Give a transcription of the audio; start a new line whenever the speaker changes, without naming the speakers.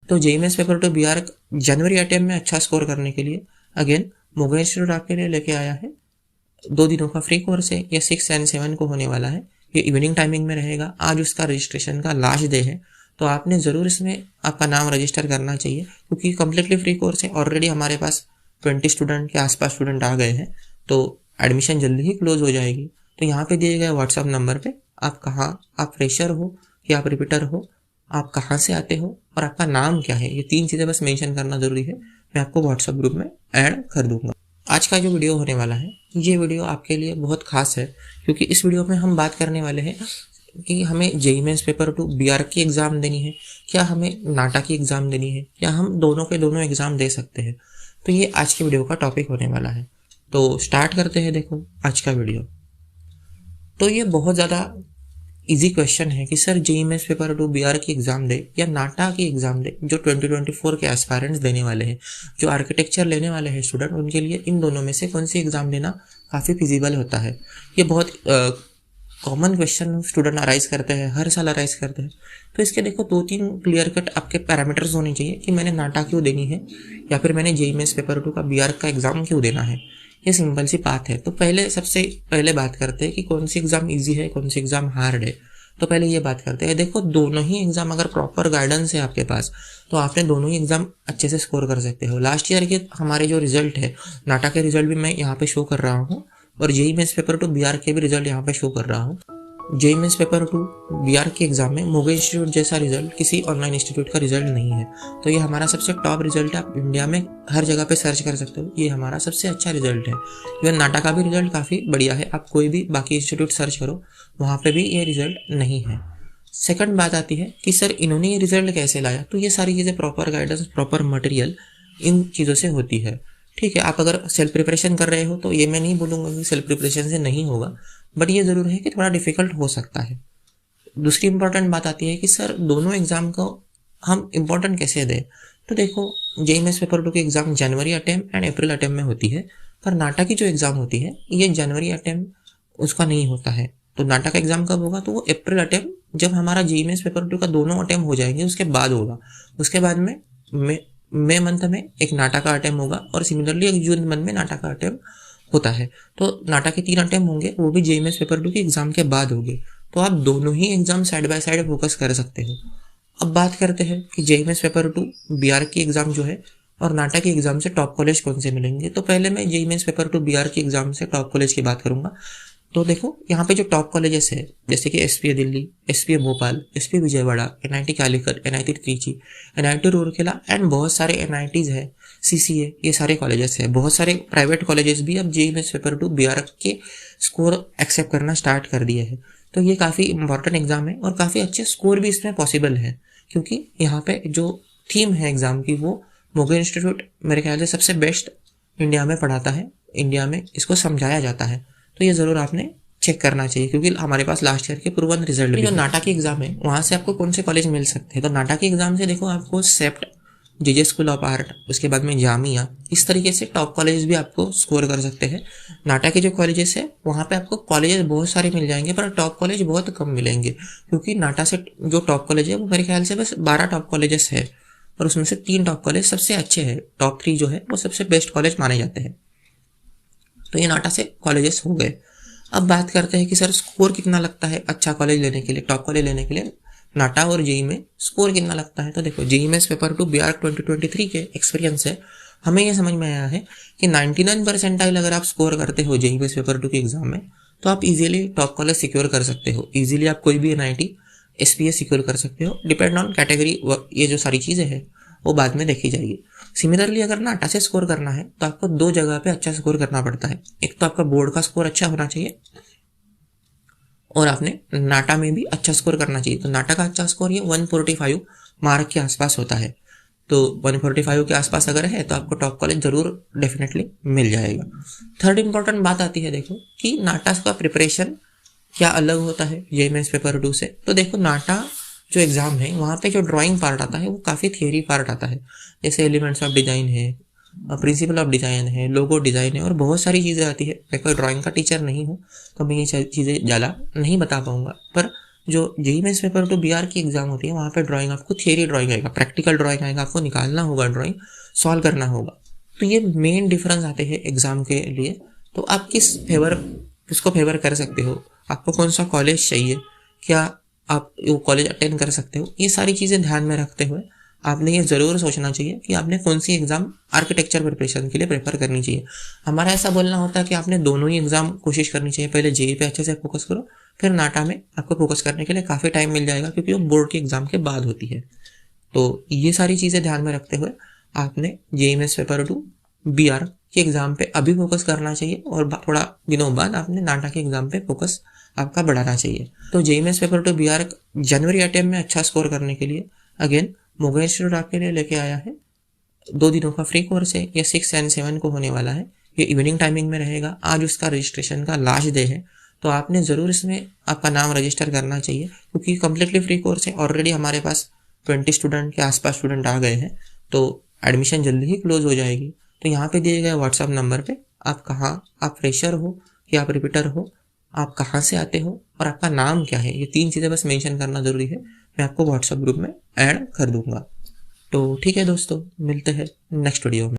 तो JEE mains paper two बीआर जनवरी अटेम्प्ट में अच्छा स्कोर करने के लिए अगेन मोगा इंस्टीट्यूट आपके लिए लेके आया है 2 दिनों का फ्री कोर्स है। ये 6 और 7 को होने वाला है। ये इवनिंग टाइमिंग में रहेगा। आज उसका रजिस्ट्रेशन का लास्ट डे है, तो आपने ज़रूर इसमें आपका नाम रजिस्टर करना चाहिए क्योंकि कम्प्लीटली फ्री कोर्स है। ऑलरेडी हमारे पास 20 स्टूडेंट के आसपास स्टूडेंट आ गए हैं, तो एडमिशन जल्दी ही क्लोज हो जाएगी। तो यहाँ पे दिए गए व्हाट्सअप नंबर पे आप फ्रेशर हो या आप रिपीटर हो, आप कहाँ से आते हो और आपका नाम क्या है, ये 3 चीज़ें बस मेंशन करना ज़रूरी है। मैं आपको व्हाट्सअप ग्रुप में ऐड कर दूंगा। आज का जो वीडियो होने वाला है, ये वीडियो आपके लिए बहुत खास है क्योंकि इस वीडियो में हम बात करने वाले हैं कि हमें JEE mains paper two BR की एग्ज़ाम देनी है, क्या हमें नाटा की एग्ज़ाम देनी है, या हम दोनों के दोनों एग्ज़ाम दे सकते हैं। तो ये आज की वीडियो का टॉपिक होने वाला है। तो स्टार्ट करते हैं। देखो आज का वीडियो, तो ये बहुत ज़्यादा इजी क्वेश्चन है कि sir JEE mains paper two BR की एग्ज़ाम दे या नाटा की एग्ज़ाम दे, जो 2024 के एस्पायरेंट्स देने वाले हैं, जो आर्किटेक्चर लेने वाले हैं स्टूडेंट, उनके लिए इन दोनों में से कौन सी एग्ज़ाम देना काफ़ी फिजिबल होता है। ये बहुत कॉमन क्वेश्चन स्टूडेंट अराइज करते हैं, हर साल अराइज करते हैं। तो इसके देखो 2-3 क्लियर कट आपके पैरामीटर्स होने चाहिए कि मैंने नाटा क्यों देनी है या फिर मैंने जेईई मेंस पेपर टू का बीआर का एग्ज़ाम क्यों देना है। ये सिंपल सी बात है। तो सबसे पहले बात करते हैं कि कौन सी एग्ज़ाम ईजी है, कौन सी एग्ज़ाम हार्ड है। तो पहले ये बात करते हैं। देखो दोनों ही एग्ज़ाम अगर प्रॉपर गाइडेंस है आपके पास, तो आपने दोनों ही एग्ज़ाम अच्छे से स्कोर कर सकते हो। लास्ट ईयर के हमारे जो रिजल्ट है, नाटा के रिजल्ट भी मैं यहाँ पे शो कर रहा हूँ और JEE mains paper two BR के भी रिजल्ट यहाँ पे शो कर रहा हूँ। JEE mains paper two BR के एग्ज़ाम में मोगा इंस्टीट्यूट जैसा रिजल्ट किसी ऑनलाइन इंस्टीट्यूट का रिजल्ट नहीं है। तो ये हमारा सबसे टॉप रिजल्ट है। आप इंडिया में हर जगह पे सर्च कर सकते हो, ये हमारा सबसे अच्छा रिजल्ट है। इवन नाटा का भी रिजल्ट काफ़ी बढ़िया है। आप कोई भी बाकी इंस्टीट्यूट सर्च करो, वहाँ पे भी ये रिजल्ट नहीं है। सेकंड बात आती है कि सर इन्होंने ये रिजल्ट कैसे लाया। तो ये सारी चीज़ें प्रॉपर गाइडेंस, प्रॉपर मटेरियल, इन चीज़ों से होती है। ठीक है, आप अगर सेल्फ प्रिपरेशन कर रहे हो तो ये मैं नहीं बोलूँगा कि सेल्फ प्रिपरेशन से नहीं होगा, बट ये ज़रूर है कि थोड़ा डिफिकल्ट हो सकता है। दूसरी इंपॉर्टेंट बात आती है कि सर दोनों एग्ज़ाम को हम इम्पोर्टेंट कैसे दें। तो देखो जेईई मेंस पेपर टू की exam January attempt and April attempt में होती है, पर नाटा की जो एग्ज़ाम होती है ये जनवरी अटेम्प्ट उसका नहीं होता है। तो नाटा का एग्ज़ाम कब होगा, तो वो अप्रैल अटेम्प्ट जब हमारा जेईई मेंस पेपर टू का दोनों अटेम्प्ट हो जाएंगे उसके बाद होगा। उसके बाद में मई मंथ में एक नाटा का अटेम्प्ट होगा और सिमिलरली एक जून मंथ में नाटा का अटेम्प्ट होता है। तो नाटा के 3 अटेम्प्ट होंगे, वो भी जेईई मेंस पेपर टू की एग्ज़ाम के बाद होंगे। तो आप दोनों ही exam side by side focus कर सकते हो। अब बात करते हैं कि JEE mains paper two BR की एग्ज़ाम जो है और नाटा की एग्ज़ाम से टॉप कॉलेज कौन से मिलेंगे। तो पहले मैं JEE mains paper two BR की एग्ज़ाम से टॉप कॉलेज की बात करूँगा। तो देखो यहाँ पे जो टॉप कॉलेजेस है, जैसे कि SPA Delhi, SPA Bhopal, SPA Vijayawada, NIT Calicut, NIT Trichy, NIT Rourkela and बहुत सारे एनआईटीज़ है, सीसीए, ये सारे कॉलेजेस है। बहुत सारे प्राइवेट कॉलेजेस भी अब JEE mains paper two BR के स्कोर एक्सेप्ट करना स्टार्ट कर दिए हैं। तो ये काफ़ी इंपॉर्टेंट एग्जाम है और काफ़ी अच्छे स्कोर भी इसमें पॉसिबल है क्योंकि यहाँ पे जो थीम है एग्ज़ाम की वो मोगा इंस्टीट्यूट मेरे ख्याल से सबसे बेस्ट इंडिया में पढ़ाता है, इंडिया में इसको समझाया जाता है। तो ये ज़रूर आपने चेक करना चाहिए क्योंकि हमारे पास लास्ट ईयर के प्रूवन रिजल्ट भी जो नाटा की एग्ज़ाम है वहाँ से आपको कौन से कॉलेज मिल सकते हैं। तो नाटा की एग्ज़ाम से देखो आपको सेप्ट, जेजे स्कूल ऑफ आर्ट, उसके बाद में जामिया, इस तरीके से टॉप कॉलेज भी आपको स्कोर कर सकते हैं। नाटा के जो कॉलेजेस है वहाँ पे आपको कॉलेजेस बहुत सारे मिल जाएंगे पर टॉप कॉलेज बहुत कम मिलेंगे क्योंकि नाटा से जो टॉप कॉलेज है वो मेरे ख्याल से बस 12 टॉप कॉलेजेस है और उसमें से 3 टॉप कॉलेज सबसे अच्छे हैं। टॉप 3 जो है वो सबसे बेस्ट कॉलेज माने जाते हैं। तो ये नाटा से कॉलेजेस हो गए। अब बात करते हैं कि सर स्कोर कितना लगता है अच्छा कॉलेज लेने के लिए, टॉप कॉलेज लेने के लिए नाटा और जेईई में स्कोर कितना लगता है। तो देखो JEE mains paper two BR 2023 के एक्सपीरियंस से हमें ये समझ में आया है कि 99 परसेंटाइल अगर आप स्कोर करते हो जेईई मेंस पेपर टू के एग्जाम में तो आप इजीली टॉप कॉलेज सिक्योर कर सकते हो। इजीली आप कोई भी एनआईटी, एसपीए सिक्योर कर सकते हो। डिपेंड ऑन कैटेगरी, ये जो सारी चीज़ें हैं वो बाद में देखी जाएगी। सिमिलरली अगर नाटा से स्कोर करना है तो आपको 2 जगह पे अच्छा स्कोर करना पड़ता है। एक तो आपका बोर्ड का स्कोर अच्छा होना चाहिए और आपने नाटा में भी अच्छा स्कोर करना चाहिए। तो नाटा का अच्छा स्कोर ये 145 मार्क के आसपास होता है। तो 145 के आसपास अगर है तो आपको टॉप कॉलेज जरूर डेफिनेटली मिल जाएगा। थर्ड इंपॉर्टेंट बात आती है देखो कि नाटा का प्रिपरेशन क्या अलग होता है जेईई मेंस पेपर 2 से। तो देखो नाटा जो एग्ज़ाम है वहाँ पे जो ड्राइंग पार्ट आता है वो काफ़ी थियरी पार्ट आता है, जैसे एलिमेंट्स ऑफ डिज़ाइन है, प्रिंसिपल ऑफ डिज़ाइन है, लोगो डिज़ाइन है और बहुत सारी चीज़ें आती है। मैं कोई ड्राइंग का टीचर नहीं हूँ तो मैं ये चीज़ें ज़्यादा नहीं बता पाऊँगा, पर जो जेईई मेंस पेपर 2 बीआर की एग्जाम होती है वहाँ पे ड्राइंग आपको थियरी ड्राइंग आएगा, प्रैक्टिकल ड्राइंग आएगा, आपको निकालना होगा ड्राइंग, सॉल्व करना होगा। तो ये मेन डिफरेंस आते हैं एग्जाम के लिए। तो आप किसको फेवर कर सकते हो, आपको कौन सा कॉलेज चाहिए, क्या आप वो कॉलेज अटेंड कर सकते हो, ये सारी चीज़ें ध्यान में रखते हुए आपने ये ज़रूर सोचना चाहिए कि आपने कौन सी एग्ज़ाम आर्किटेक्चर प्रिपरेशन के लिए प्रेफर करनी चाहिए। हमारा ऐसा बोलना होता है कि आपने दोनों ही एग्ज़ाम कोशिश करनी चाहिए, पहले जेईई पे अच्छे से फोकस करो, फिर नाटा में आपको फोकस करने के लिए काफ़ी टाइम मिल जाएगा क्योंकि वो बोर्ड के एग्ज़ाम के बाद होती है। तो ये सारी चीज़ें ध्यान में रखते हुए आपने जेईई मेंस पेपर 2 बीआर के एग्ज़ाम पे अभी फोकस करना चाहिए और थोड़ा दिनों बाद आपने नाटा के एग्ज़ाम पे फोकस आपका बढ़ाना चाहिए। तो जेईई मेंस पेपर 2 बीआर जनवरी अटेम्प्ट में अच्छा स्कोर करने के लिए अगेन मोगा इंस्टीट्यूट आपके लिए लेके आया है 2 दिनों का फ्री कोर्स है। ये 6 एंड 7 को होने वाला है। ये इवनिंग टाइमिंग में रहेगा। आज उसका रजिस्ट्रेशन का लास्ट डे है, तो आपने ज़रूर इसमें आपका नाम रजिस्टर करना चाहिए क्योंकि कम्प्लीटली फ्री कोर्स है। ऑलरेडी हमारे पास 20 स्टूडेंट के आसपास स्टूडेंट आ गए हैं, तो एडमिशन जल्दी ही क्लोज हो जाएगी। तो यहाँ पे दिए गए व्हाट्सअप नंबर पे आप फ्रेशर हो या आप रिपीटर हो, आप कहाँ से आते हो और आपका नाम क्या है, ये 3 चीज़ें बस मेंशन करना ज़रूरी है। मैं आपको व्हाट्सएप ग्रुप में ऐड कर दूंगा। तो ठीक है दोस्तों, मिलते हैं नेक्स्ट वीडियो में।